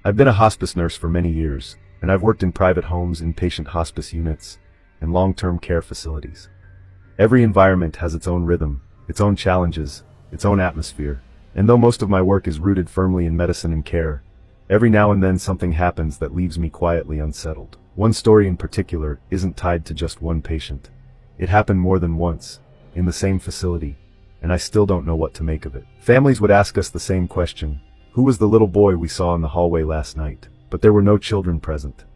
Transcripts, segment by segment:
I've been a hospice nurse for many years, and I've worked in private homes, inpatient hospice units, and long-term care facilities. Every environment has its own rhythm, its own challenges, its own atmosphere, and though most of my work is rooted firmly in medicine and care, every now and then something happens that leaves me quietly unsettled. One story in particular isn't tied to just one patient. It happened more than once, in the same facility, and I still don't know what to make of it. Families would ask us the same question: who was the little boy we saw in the hallway last night? But there were no children present.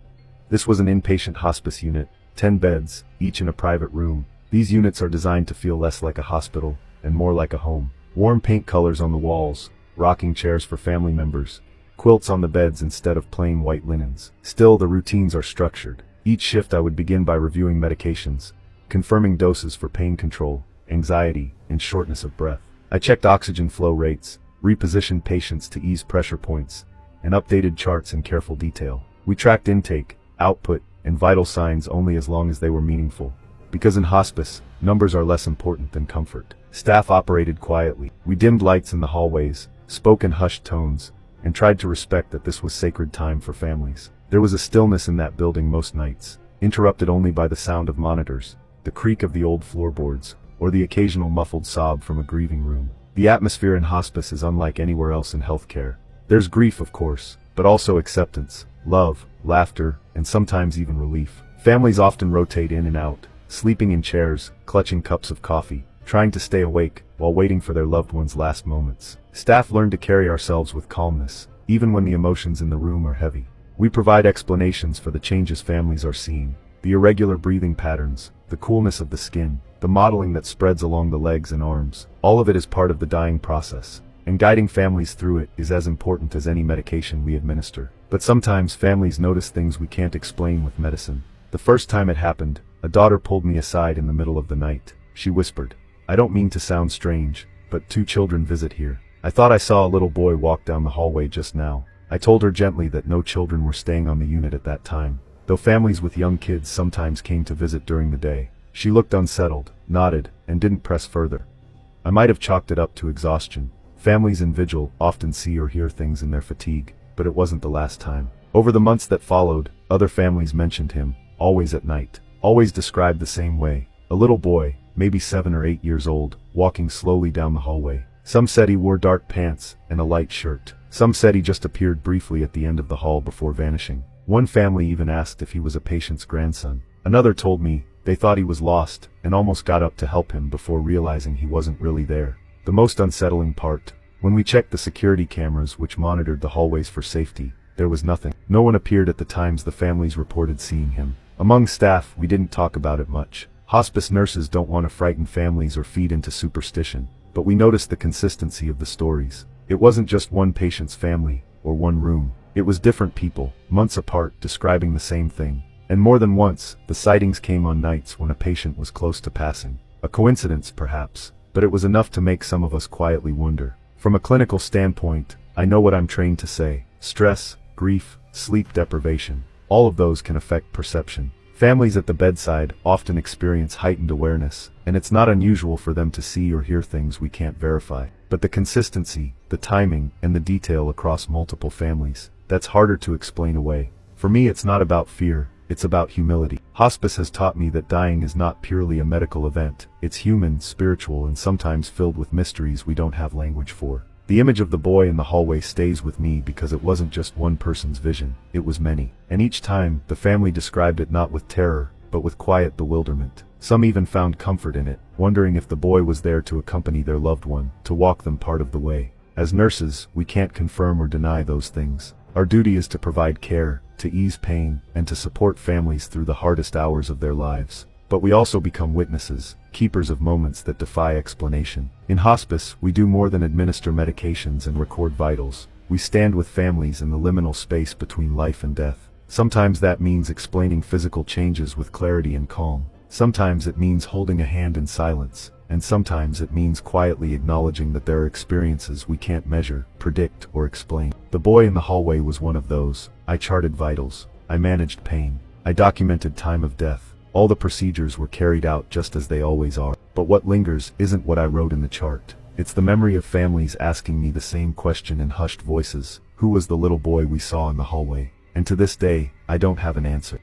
This was an inpatient hospice unit, 10 beds, each in a private room. These units are designed to feel less like a hospital, and more like a home. Warm paint colors on the walls, rocking chairs for family members, quilts on the beds instead of plain white linens. Still, the routines are structured. Each shift I would begin by reviewing medications, confirming doses for pain control, anxiety, and shortness of breath. I checked oxygen flow rates, repositioned patients to ease pressure points, and updated charts in careful detail. We tracked intake, output, and vital signs only as long as they were meaningful. Because in hospice, numbers are less important than comfort. Staff operated quietly. We dimmed lights in the hallways, spoke in hushed tones, and tried to respect that this was sacred time for families. There was a stillness in that building most nights, interrupted only by the sound of monitors, the creak of the old floorboards, or the occasional muffled sob from a grieving room. The atmosphere in hospice is unlike anywhere else in healthcare. There's grief, of course, but also acceptance, love, laughter, and sometimes even relief. Families often rotate in and out, sleeping in chairs, clutching cups of coffee, trying to stay awake while waiting for their loved ones' last moments. Staff learn to carry ourselves with calmness, even when the emotions in the room are heavy. We provide explanations for the changes families are seeing, the irregular breathing patterns, the coolness of the skin, the mottling that spreads along the legs and arms. All of it is part of the dying process, and guiding families through it is as important as any medication we administer. But sometimes families notice things we can't explain with medicine. The first time it happened, a daughter pulled me aside in the middle of the night. She whispered, "I don't mean to sound strange, but 2 children visit here. I thought I saw a little boy walk down the hallway just now." I told her gently that no children were staying on the unit at that time, though families with young kids sometimes came to visit during the day. She looked unsettled, nodded, and didn't press further. I might have chalked it up to exhaustion. Families in vigil often see or hear things in their fatigue, but it wasn't the last time. Over the months that followed, other families mentioned him, always at night, always described the same way. A little boy, maybe 7 or 8 years old, walking slowly down the hallway. Some said he wore dark pants and a light shirt. Some said he just appeared briefly at the end of the hall before vanishing. One family even asked if he was a patient's grandson. Another told me they thought he was lost and almost got up to help him before realizing he wasn't really there. The most unsettling part, when we checked the security cameras which monitored the hallways for safety, there was nothing. No one appeared at the times the families reported seeing him. Among staff, we didn't talk about it much. Hospice nurses don't want to frighten families or feed into superstition, but we noticed the consistency of the stories. It wasn't just one patient's family, or one room. It was different people, months apart, describing the same thing. And more than once, the sightings came on nights when a patient was close to passing. A coincidence, perhaps, but it was enough to make some of us quietly wonder. From a clinical standpoint, I know what I'm trained to say. Stress, grief, sleep deprivation, all of those can affect perception. Families at the bedside often experience heightened awareness, and it's not unusual for them to see or hear things we can't verify. But the consistency, the timing, and the detail across multiple families, that's harder to explain away. For me, it's not about fear, it's about humility. Hospice has taught me that dying is not purely a medical event. It's human, spiritual, and sometimes filled with mysteries we don't have language for. The image of the boy in the hallway stays with me because it wasn't just one person's vision, it was many. And each time, the family described it not with terror, but with quiet bewilderment. Some even found comfort in it, wondering if the boy was there to accompany their loved one, to walk them part of the way. As nurses, we can't confirm or deny those things. Our duty is to provide care, to ease pain, and to support families through the hardest hours of their lives. But we also become witnesses, keepers of moments that defy explanation. In hospice, we do more than administer medications and record vitals. We stand with families in the liminal space between life and death. Sometimes that means explaining physical changes with clarity and calm. Sometimes it means holding a hand in silence. And sometimes it means quietly acknowledging that there are experiences we can't measure, predict, or explain. The boy in the hallway was one of those. I charted vitals. I managed pain. I documented time of death. All the procedures were carried out just as they always are. But what lingers isn't what I wrote in the chart. It's the memory of families asking me the same question in hushed voices. Who was the little boy we saw in the hallway? And to this day, I don't have an answer.